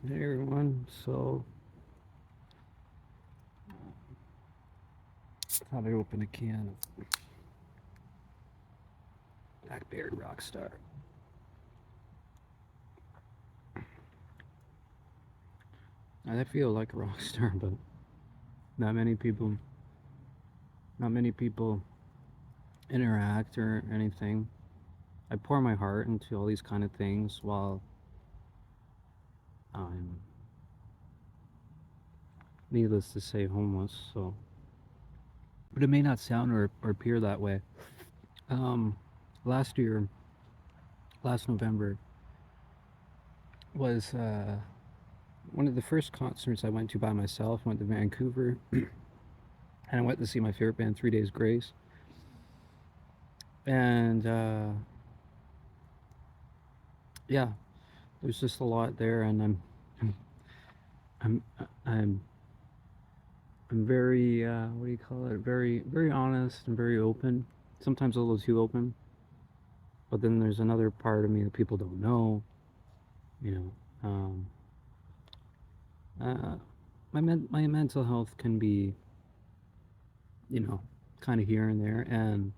Hey everyone, so thought I'd open a can of Blackberry Rockstar. I feel like a rock star, but not many people, not many people interact or anything. I pour my heart into all these kind of things while I'm, needless to say, homeless. So, but it may not sound or appear that way. Um, last year, last November was one of the first concerts I went to by myself. Went to Vancouver, and I went to see my favorite band, 3 Days Grace. And yeah, there's just a lot there, and I'm I'm I'm very what do you call it? Very honest and very open. Sometimes a little too open, but then there's another part of me that people don't know. You know, uh, my mental health can be, you know, kind of here and there, and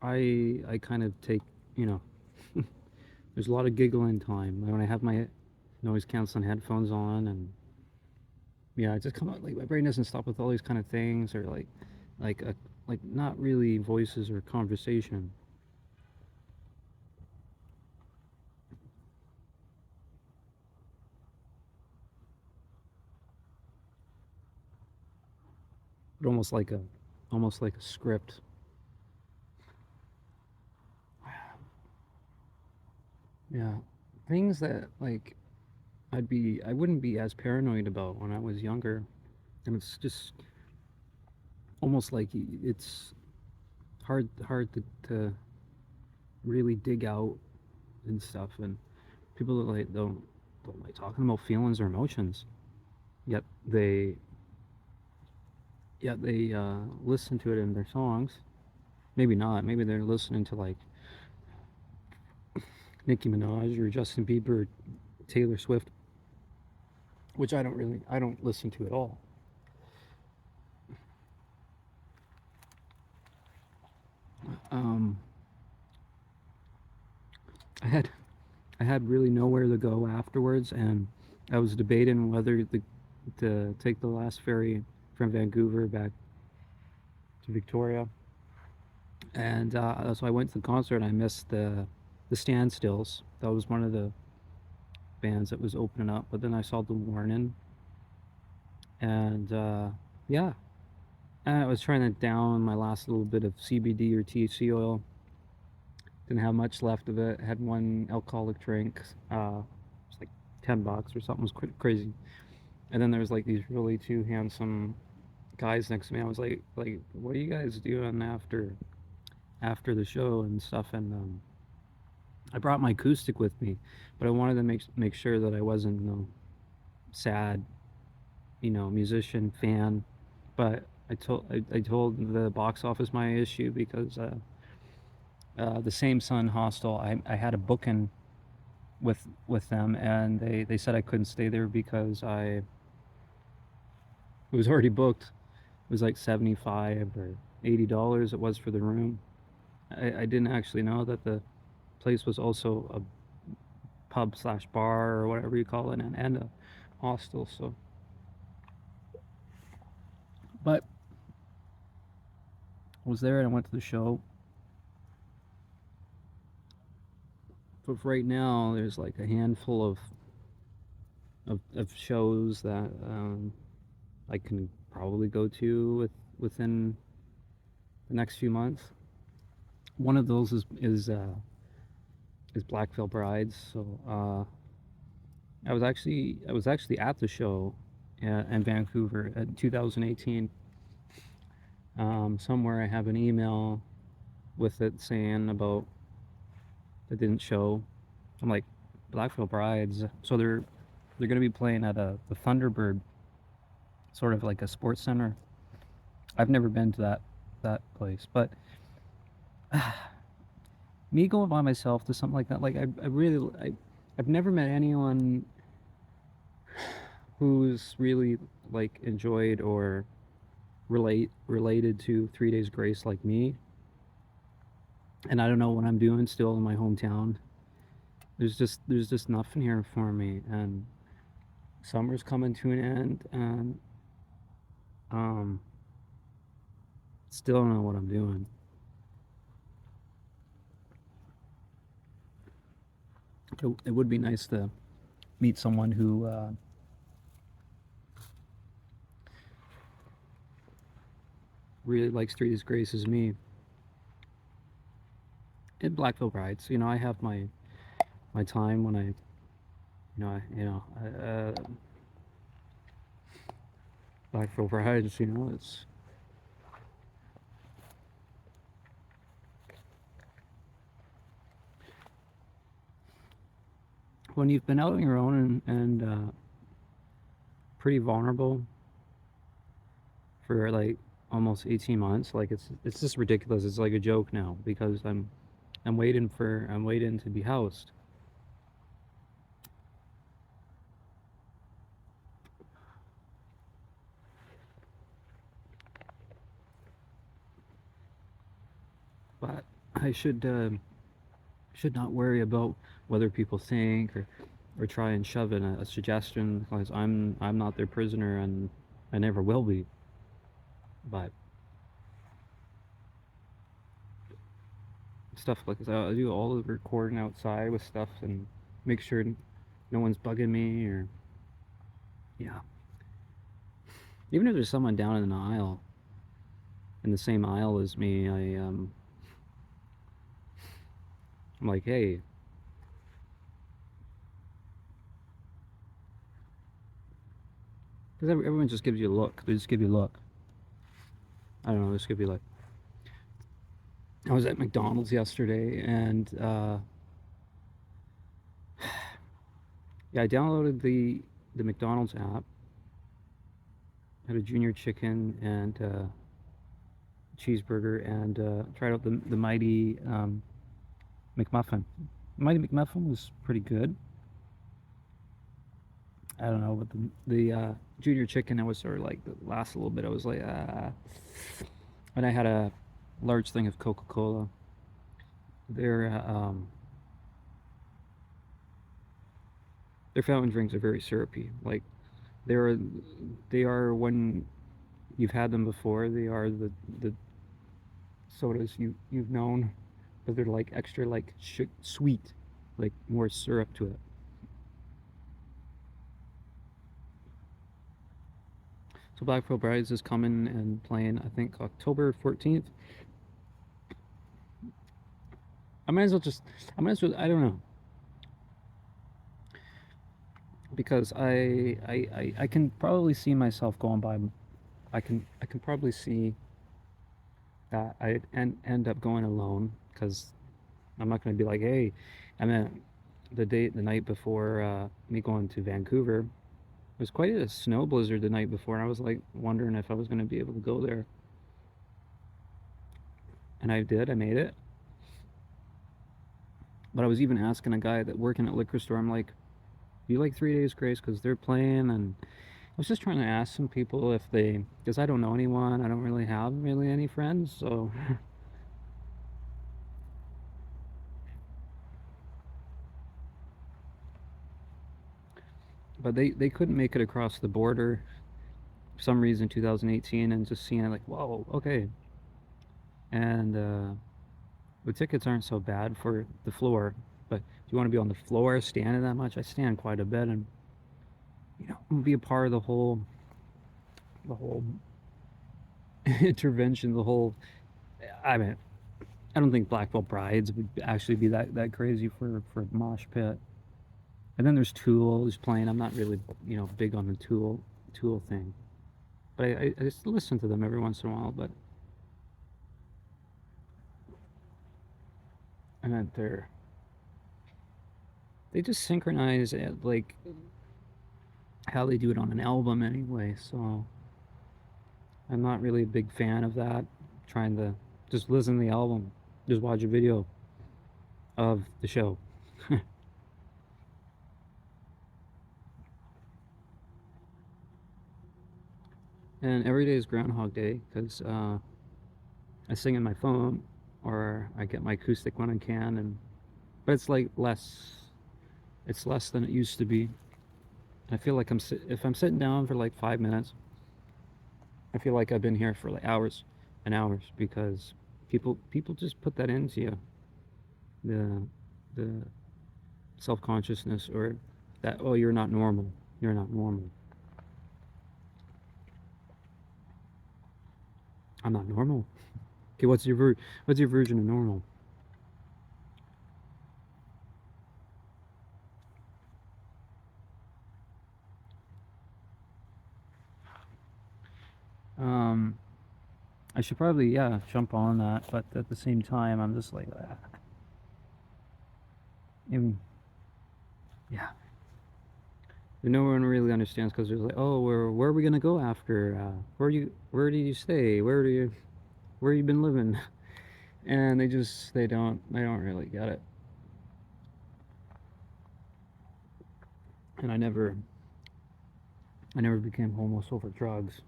I kind of take, you know, there's a lot of giggling time when I have my noise canceling headphones on, and yeah, I just come out like my brain doesn't stop with all these kind of things, or like a like not really voices or conversation, but almost like a script. Yeah, things that like I wouldn't be as paranoid about when I was younger, and it's just almost like it's hard to really dig out and stuff, and people that like don't like talking about feelings or emotions, yet they listen to it in their songs. Maybe not. Maybe they're listening to like Nicki Minaj or Justin Bieber, or Taylor Swift, which I don't listen to at all. Um, I had I had really nowhere to go afterwards, and I was debating whether to take the last ferry from Vancouver back to Victoria, and so I went to the concert. And I missed the Standstills. That was one of the bands that was opening up, but then I saw the Warning, and yeah, I was trying to down my last little bit of CBD or THC oil. Didn't have much left of it. Had one alcoholic drink. It was like $10 or something. It was crazy. And then there was like these really two handsome guys next to me. I was like, what are you guys doing after the show and stuff? And I brought my acoustic with me, but I wanted to make sure that I wasn't, sad, musician fan. But I told the box office my issue because the Same Sun Hostel. I had a booking with them, and they said I couldn't stay there because I it was already booked. It was like $75 or $80 it was for the room. I didn't actually know that the place was also a pub slash bar or whatever you call it, and a hostel. So, but I was there and I went to the show. But right now, there's like a handful of shows that I can probably go to within the next few months. One of those is Black Veil Brides. So I was actually at the show in Vancouver in 2018. Somewhere I have an email with it saying about that didn't show. I'm like, Black Veil Brides. So they're gonna be playing at the Thunderbird, sort of like a sports center. I've never been to that place, but me going by myself to something like that, like I really I've never met anyone who's really like enjoyed or related to 3 Days Grace like me. And I don't know what I'm doing still in my hometown. There's just nothing here for me, and summer's coming to an end, and um still don't know what I'm doing. It would be nice to meet someone who really likes 3Days Grace as me. In Blackville Brides, I have my time when Blackville Brides, it's when you've been out on your own and pretty vulnerable for like almost 18 months. Like it's just ridiculous. It's like a joke now because I'm waiting to be housed. But I should not worry about whether people think or try and shove in a suggestion because I'm not their prisoner and I never will be. But stuff like this, I do all the recording outside with stuff and make sure no one's bugging me or yeah. Even if there's someone down in the aisle, in the same aisle as me, I'm like, hey, because everyone just gives you a look. They just give you a look. I don't know. This could be like I was at McDonald's yesterday, and yeah, I downloaded the McDonald's app. Had a junior chicken and cheeseburger, and tried out the mighty McMuffin. Mighty McMuffin was pretty good. I don't know, but the junior chicken, I was sort of like the last little bit. I was like, and I had a large thing of Coca-Cola. Their their fountain drinks are very syrupy. Like they're they are when you've had them before. They are the sodas you've known, but they're like extra like sweet, like more syrup to it. So Blackville Brides is coming and playing, I think, October 14th. I might as well just, I might as well, I don't know. Because I can probably see myself going by, I can probably see that I end up going alone because I'm not going to be like, hey, I mean, the night before me going to Vancouver, it was quite a snow blizzard the night before, and I was like wondering if I was going to be able to go there. And I did, I made it. But I was even asking a guy that working at liquor store, I'm like, do you like 3 Days Grace? Because they're playing, and I was just trying to ask some people if they, because I don't know anyone, I don't really have really any friends, so. But they couldn't make it across the border for some reason 2018, and just seeing it like, whoa, okay. And the tickets aren't so bad for the floor, but if you want to be on the floor standing that much, I stand quite a bit, and be a part of the whole intervention, the whole. I mean, I don't think Blackville Brides would actually be that crazy for mosh pit. And then there's Tool who's playing. I'm not really big on the Tool thing, but I just listen to them every once in a while. But I meant they just synchronize it like how they do it on an album anyway. So I'm not really a big fan of that. Trying to just listen to the album, just watch a video of the show. And every day is Groundhog Day because I sing in my phone or I get my acoustic when I can, and but it's like less. It's less than it used to be. I feel like if I'm sitting down for like 5 minutes, I feel like I've been here for like hours and hours because people just put that into you, the the self consciousness or that, oh, you're not normal, you're not normal. I'm not normal. Okay, what's your version of normal? Um, I should probably, yeah, jump on that, but at the same time, I'm just like, ah, even, yeah. No one really understands because they're like, oh, where are we gonna go after? Where do you stay? Where you been living? And they don't really get it. And I never became homeless over drugs.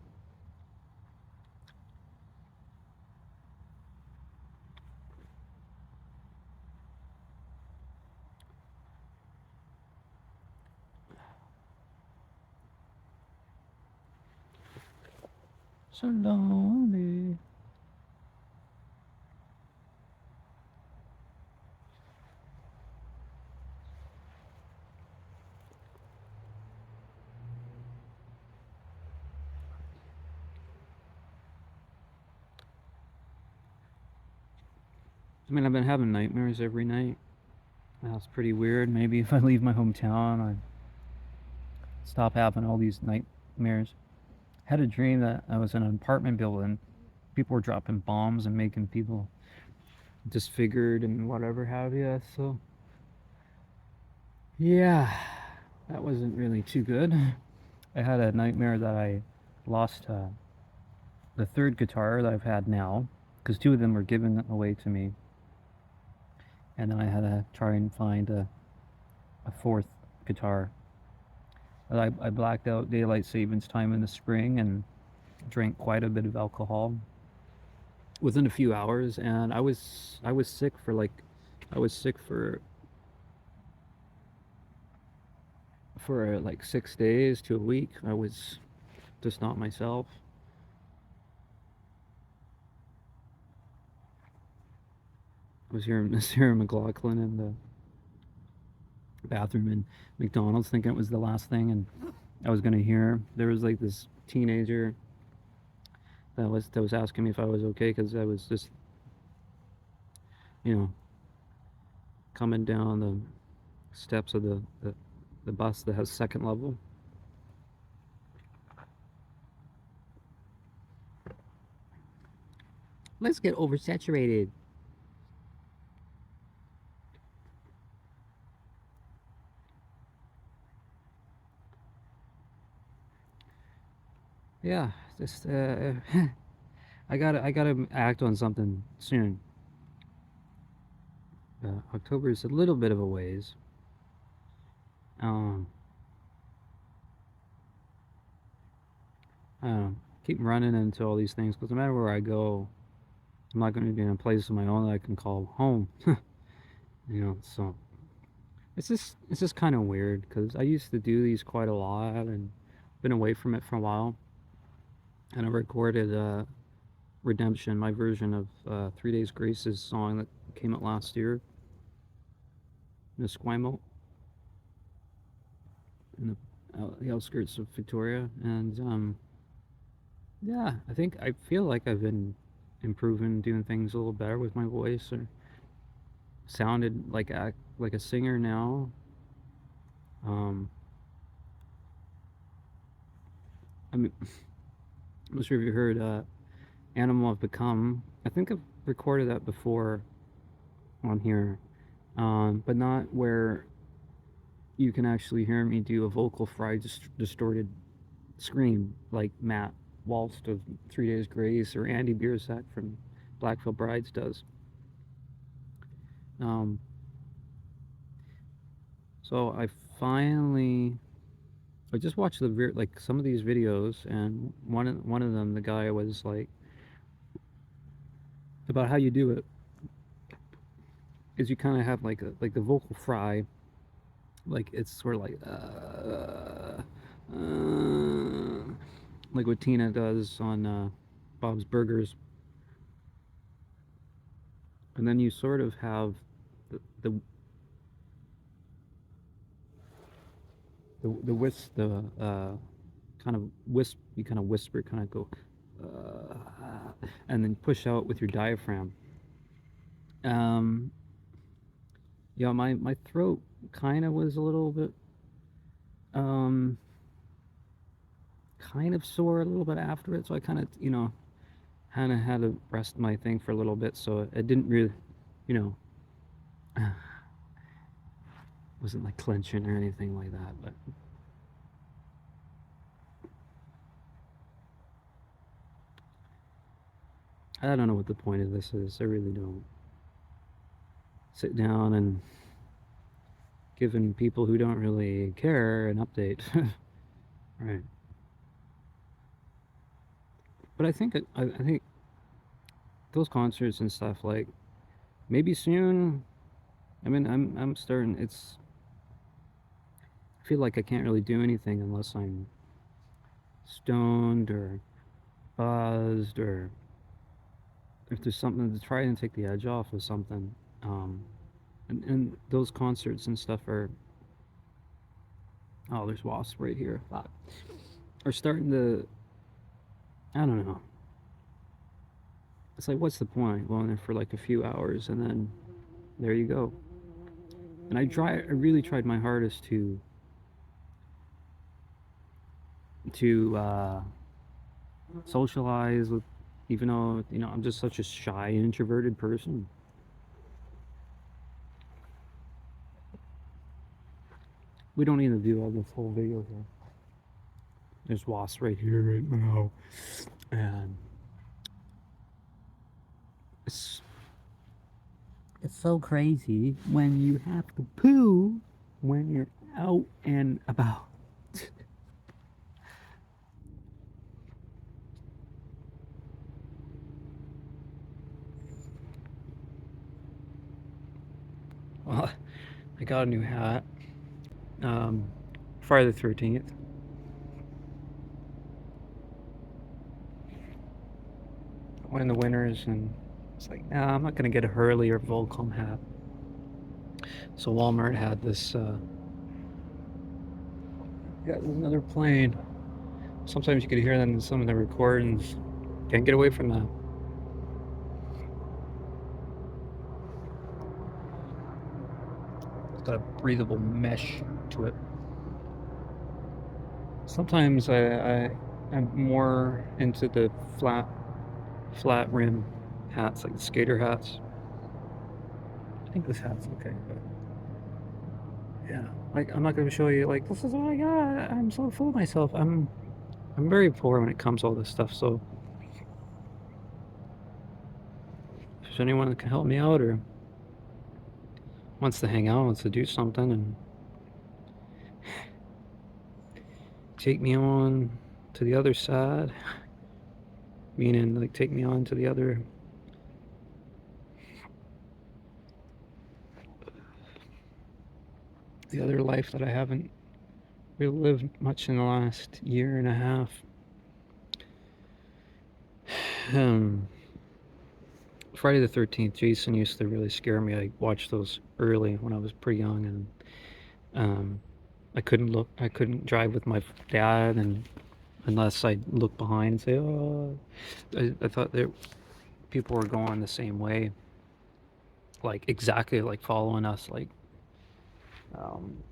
So lonely. I mean, I've been having nightmares every night. That's pretty weird. Maybe if I leave my hometown, I'd stop having all these nightmares. I had a dream that I was in an apartment building. People were dropping bombs and making people disfigured and whatever have you. So, yeah, that wasn't really too good. I had a nightmare that I lost the third guitar that I've had now because two of them were given away to me, and then I had to try and find a fourth guitar. I blacked out daylight savings time in the spring and drank quite a bit of alcohol within a few hours, and I was sick for like I was sick for like 6 days to a week. I was just not myself. I was hearing Sarah McLaughlin in the bathroom in McDonald's, thinking it was the last thing, and I was gonna hear. There was like this teenager that was asking me if I was okay because I was just, you know, coming down the steps of the bus that has second level. Let's get oversaturated. Yeah, just I gotta act on something soon. October is a little bit of a ways. Um, I don't know. Keep running into all these things because no matter where I go, I'm not going to be in a place of my own that I can call home. So it's just kind of weird because I used to do these quite a lot and been away from it for a while. And I recorded Redemption, my version of 3 Days Grace's song that came out last year in Esquimalt, in the outskirts of Victoria. And yeah, I feel like I've been improving, doing things a little better with my voice, or sounded like a singer now. Um, I mean, I'm not sure if you heard "Animal I've Become." I think I've recorded that before on here, but not where you can actually hear me do a vocal fry distorted scream like Matt Walst of 3 Days Grace or Andy Biersack from Black Veil Brides does. Um, so I finally I just watched like some of these videos, and one of them, the guy was like about how you do it is you kind of have like the vocal fry, like it's sort of like what Tina does on Bob's Burgers, and then you sort of have the the kind of you kind of whisper, kind of go, and then push out with your diaphragm. Um, yeah, my throat kind of was a little bit, um, kind of sore a little bit after it, so I kind of, kind of had to rest my thing for a little bit, so it didn't really, you know, wasn't like clenching or anything like that, but I don't know what the point of this is. I really don't. Sit down and giving people who don't really care an update. Right. But I think those concerts and stuff, like, maybe soon. I mean, I'm starting. I feel like I can't really do anything unless I'm stoned or buzzed, or if there's something to try and take the edge off of something. Um, and those concerts and stuff are, oh, there's wasps right here. Are starting to, I don't know. It's like, what's the point? Going there for like a few hours and then there you go. And I really tried my hardest to socialize with, even though I'm just such a shy, introverted person. We don't need to do all the full video here. There's wasps right here right now, and it's so crazy when you have to poo when you're out and about. Well, I got a new hat. Friday the 13th. When the winters, and it's like, nah, I'm not gonna get a Hurley or Volcom hat. So Walmart had this. Got another plane. Sometimes you could hear them in some of the recordings. Can't get away from that. It's got a breathable mesh to it. Sometimes I'm more into the flat rim hats, like the skater hats. I think this hat's okay, but yeah, like, I'm not gonna show you like, this is what I got. I'm so full of myself. I'm very poor when it comes to all this stuff. So if there's anyone that can help me out or wants to hang out, wants to do something, and take me on to the other side, meaning like take me on to the other life that I haven't really lived much in the last year and a half. Friday the 13th, Jason used to really scare me. I watched those early when I was pretty young, and I couldn't drive with my dad, and unless I look behind and say, oh, I thought that people were going the same way, like exactly like following us, like, um,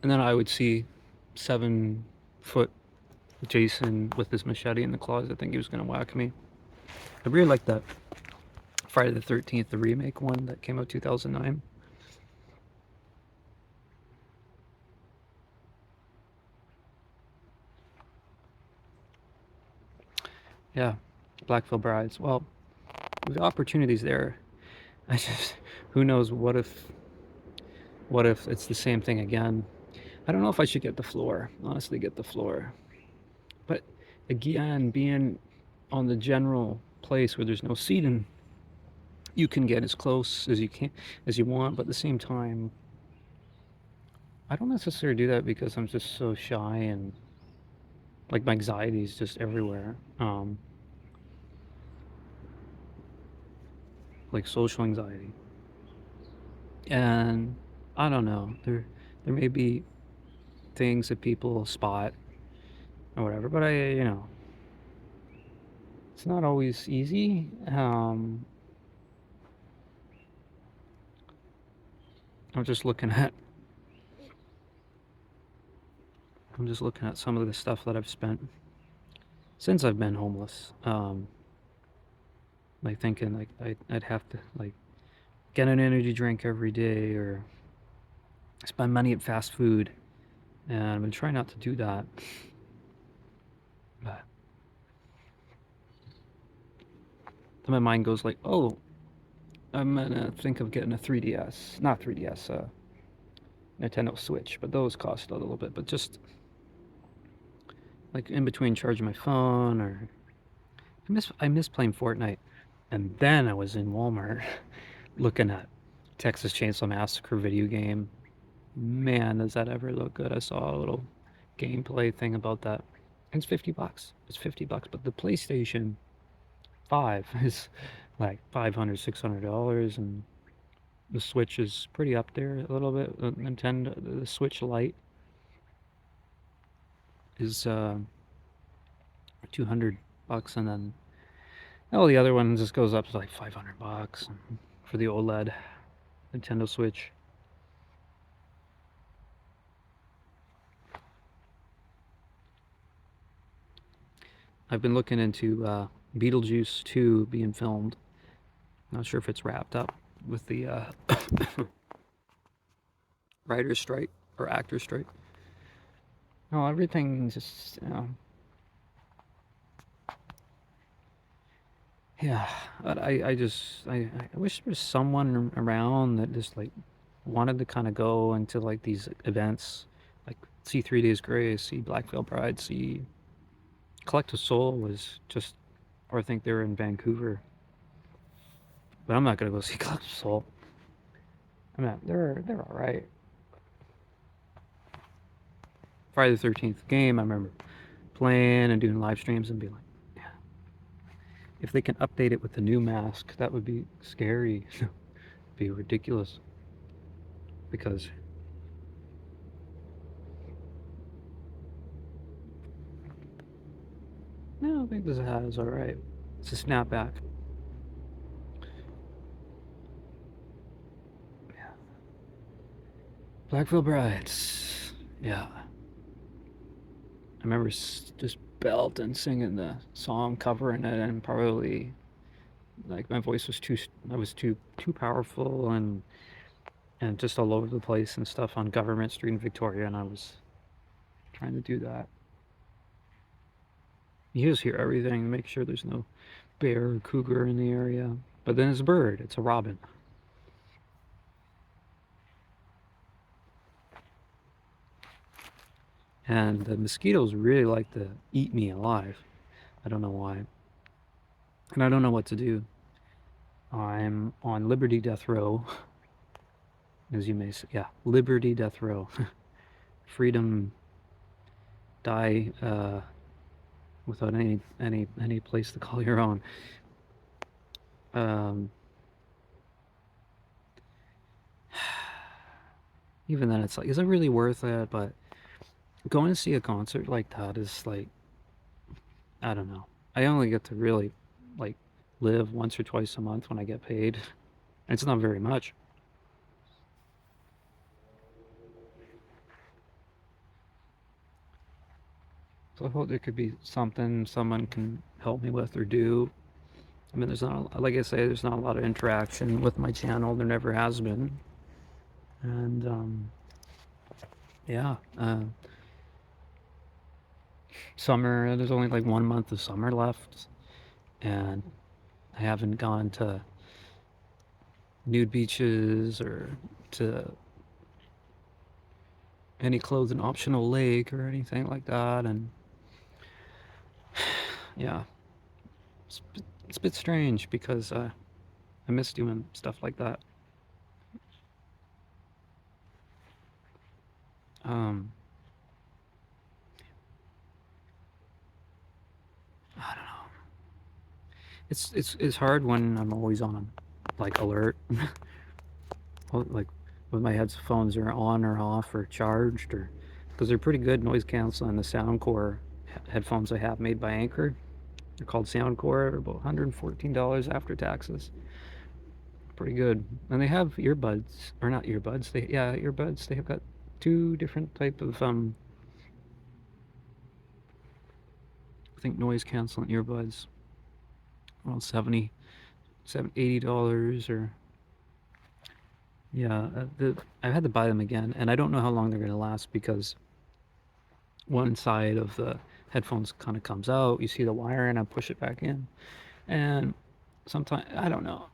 and then I would see 7 foot Jason with his machete in the closet. I think he was gonna whack me. I really like that Friday the 13th, the remake one that came out 2009. Yeah, Blackville Brides. Well, the opportunities there. I just, who knows What if it's the same thing again? I don't know if I should get the floor. Honestly, get the floor. But again, being on the general place where there's no seating, you can get as close as you can as you want, but at the same time, I don't necessarily do that because I'm just so shy and like my anxiety is just everywhere. Like social anxiety. And I don't know. There may be things that people spot or whatever, but it's not always easy. I'm just looking at I'm just looking at some of the stuff that I've spent since I've been homeless. Like thinking like I'd have to like get an energy drink every day or spend money at fast food, and I've been trying not to do that. But then my mind goes like, oh, I'm gonna think of getting a 3DS, not 3DS, Nintendo Switch, but those cost a little bit. But just like in between charging my phone, or I miss playing Fortnite, and then I was in Walmart looking at Texas Chainsaw Massacre video game. Man, does that ever look good? I saw a little gameplay thing about that. It's $50. It's $50, but the PlayStation 5 is like 500, $600, and the Switch is pretty up there a little bit. The Nintendo, the Switch Lite is $200, and then the other one just goes up to like $500 for the OLED Nintendo Switch. I've been looking into Beetlejuice 2 being filmed. Not sure if it's wrapped up with the writer's strike or actor's strike. No, everything just, yeah. But I wish there was someone around that just like wanted to kind of go into like these events, like see 3 Days Grace, see Black Veil Bride, see Collective Soul was just, or I think they were in Vancouver. But I'm not gonna go see Collective Soul. I mean, they're all right. Friday the 13th game, I remember playing and doing live streams and being like, yeah, if they can update it with the new mask, that would be scary. Be ridiculous. Because no, I think this hat is all right. It's a snapback. Yeah. Black Veil Brides. Yeah. I remember just belting singing the song, covering it, and probably like my voice was I was too powerful and just all over the place and stuff on Government Street in Victoria, and I was trying to do that. You just hear everything, make sure there's no bear or cougar in the area. But then it's a bird, it's a robin. And the mosquitoes really like to eat me alive. I don't know why. And I don't know what to do. I'm on Liberty Death Row, as you may say. Yeah, Liberty Death Row. Freedom, die without any place to call your own. Um, Even then, it's like, is it really worth it? But going to see a concert like that is like, I don't know. I only get to really like live once or twice a month when I get paid. It's not very much. So I hope there could be something someone can help me with or do. I mean, there's not, like I say, there's not a lot of interaction with my channel. There never has been. And yeah, summer, there's only like 1 month of summer left. And I haven't gone to nude beaches or to any clothing optional lake or anything like that. And yeah, it's a bit strange because I miss doing stuff like that. Um, I don't know. It's hard when I'm always on like alert, like when my headphones are on or off or charged, or because they're pretty good noise canceling. The Soundcore headphones I have made by Anchor, they're called Soundcore. They're about $114 after taxes. Pretty good. And they have earbuds, or not earbuds. Earbuds. They have got two different type of I think noise canceling earbuds. Around 80 dollars or yeah. I've had to buy them again, and I don't know how long they're gonna last because one side of the headphones kind of comes out. You see the wire, and I push it back in, and sometimes I don't know.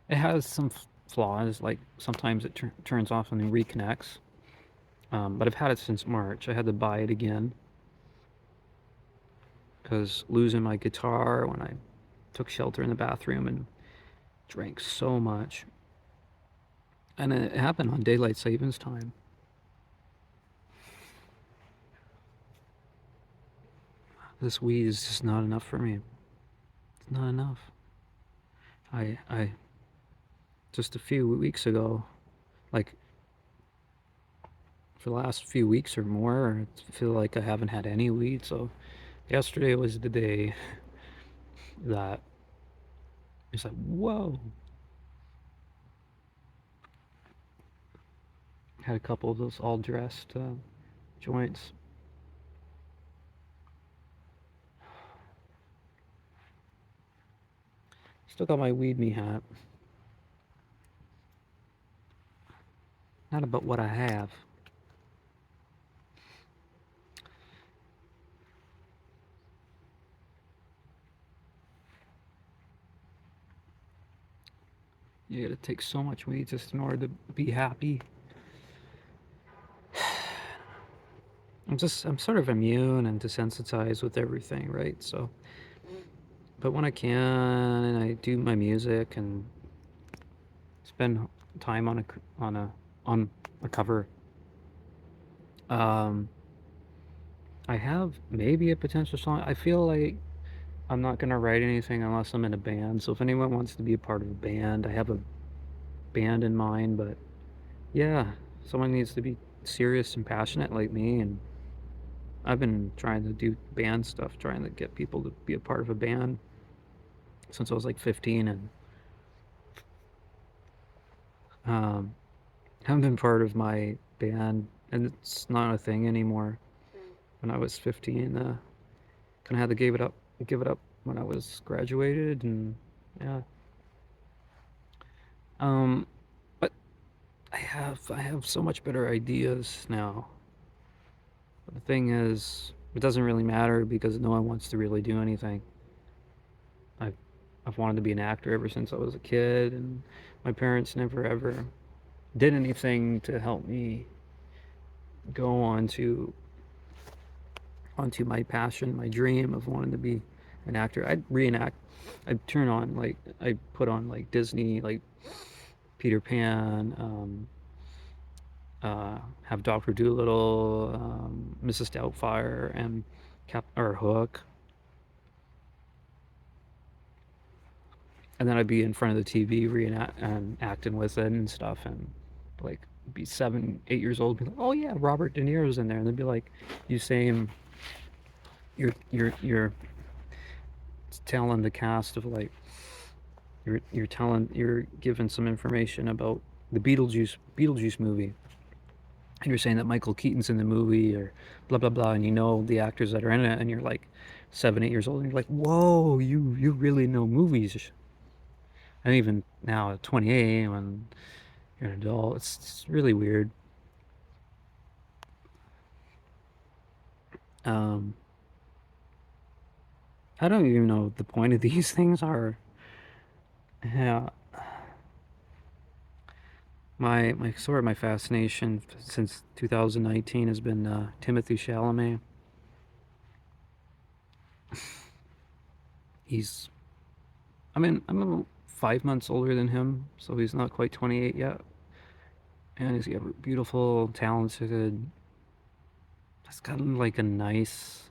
It has some flaws. Like sometimes it turns off and then reconnects. But I've had it since March. I had to buy it again because losing my guitar when I took shelter in the bathroom and drank so much, and it happened on daylight savings time. This weed is just not enough for me. It's not enough. I just a few weeks ago, like for the last few weeks or more, I feel like I haven't had any weed. So yesterday was the day that it's like, whoa. Had a couple of those all dressed joints. Still got my weed me hat. Not about what I have. You gotta take so much weed just in order to be happy. I'm sort of immune and desensitized with everything, right? So, but when I can and I do my music and spend time on a cover, um, I have maybe a potential song. I feel like I'm not gonna write anything unless I'm in a band. So if anyone wants to be a part of a band, I have a band in mind. But yeah, someone needs to be serious and passionate like me, and I've been trying to do band stuff, trying to get people to be a part of a band since I was like 15, and um, haven't been part of my band, and it's not a thing anymore. When I was 15, kind of had to give it up when I was graduated, and yeah. Um, but I have so much better ideas now. But the thing is, it doesn't really matter because no one wants to really do anything. I've I've wanted to be an actor ever since I was a kid, and my parents never ever did anything to help me go onto my passion, my dream of wanting to be an actor. I'd reenact. I'd turn on like I put on like Disney, like Peter Pan, have Doctor Dolittle, Mrs. Doubtfire, and Cap or Hook, and then I'd be in front of the TV reenact and acting with it and stuff, and like be 7, 8 years old, be like, oh yeah, Robert De Niro's in there, and they'd be like, you saying you're telling the cast of like you're giving some information about the Beetlejuice movie, and you're saying that Michael Keaton's in the movie or blah blah blah, and you know the actors that are in it, and you're like 7, 8 years old, and you're like, whoa, you really know movies. And even now at 28, when you're an adult, it's really weird. Um, I don't even know what the point of these things are. Yeah, My fascination since 2019 has been Timothy Chalamet. He's I'm 5 months older than him, so he's not quite 28 yet, and he's beautiful, talented. He's got like a nice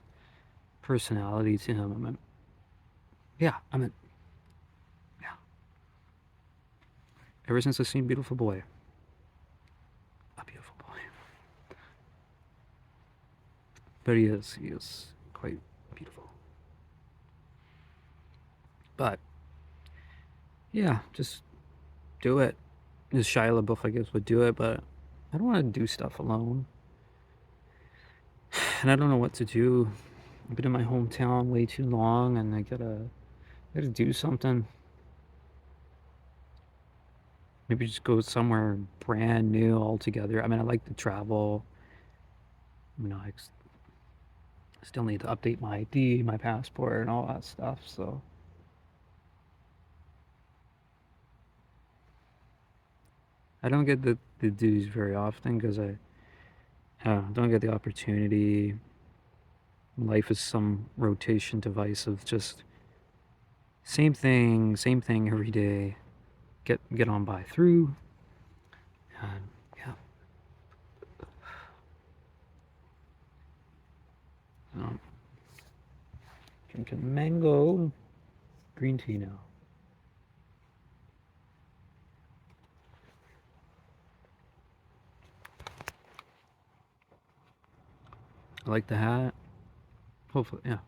personality to him. Yeah, yeah. Ever since I've seen Beautiful Boy, a beautiful boy. But he is quite beautiful. But yeah, just do it. As Shia LaBeouf, I guess, would do it, but I don't want to do stuff alone, and I don't know what to do. I've been in my hometown way too long, and I gotta do something. Maybe just go somewhere brand new altogether. I mean, I like to travel. I still need to update my ID, my passport, and all that stuff. So I don't get the dues very often because I don't get the opportunity. Life is some rotation device of just same thing every day. Get on by through. Yeah, um, drinking mango green tea now. I like the hat. Hopefully, yeah.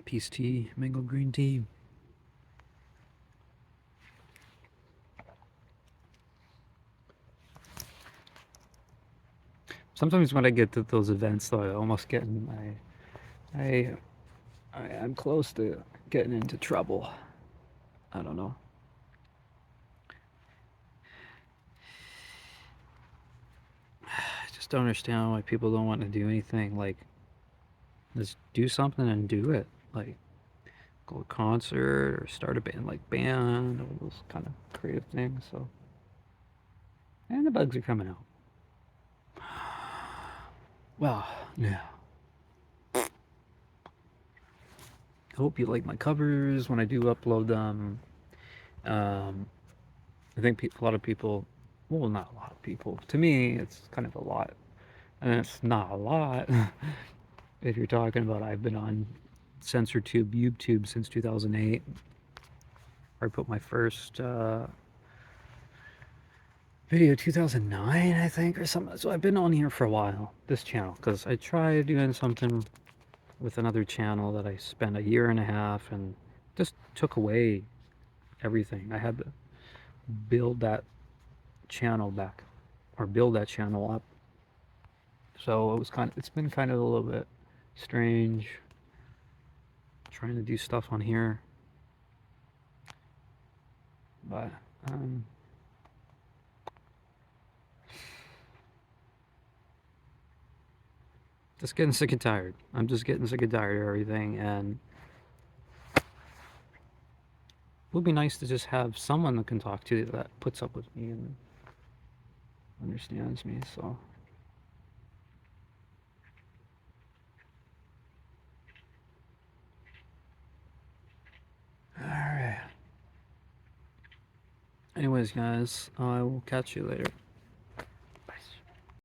Peace tea, mango green tea. Sometimes when I get to those events, though, I almost get in I, I'm close to getting into trouble. I don't know. I just don't understand why people don't want to do anything. Like, just do something and do it. Like, go to a concert or start a band, like band, all those kind of creative things. So, and the bugs are coming out. Well, yeah. I hope you like my covers when I do upload them. Um, I think a lot of people, well, not a lot of people. To me, it's kind of a lot, and it's not a lot. If you're talking about, I've been on CensorTube, YouTube since 2008. Where I put my first video 2009, I think, or something. So I've been on here for a while, this channel, because I tried doing something with another channel that I spent a year and a half and just took away everything. I had to build that channel back, or build that channel up. So it's been kind of a little bit strange trying to do stuff on here, but um, just getting sick and tired. I'm just getting sick and tired of everything, and it would be nice to just have someone that can talk to that puts up with me and understands me. So, all right. Anyways, guys, I will catch you later.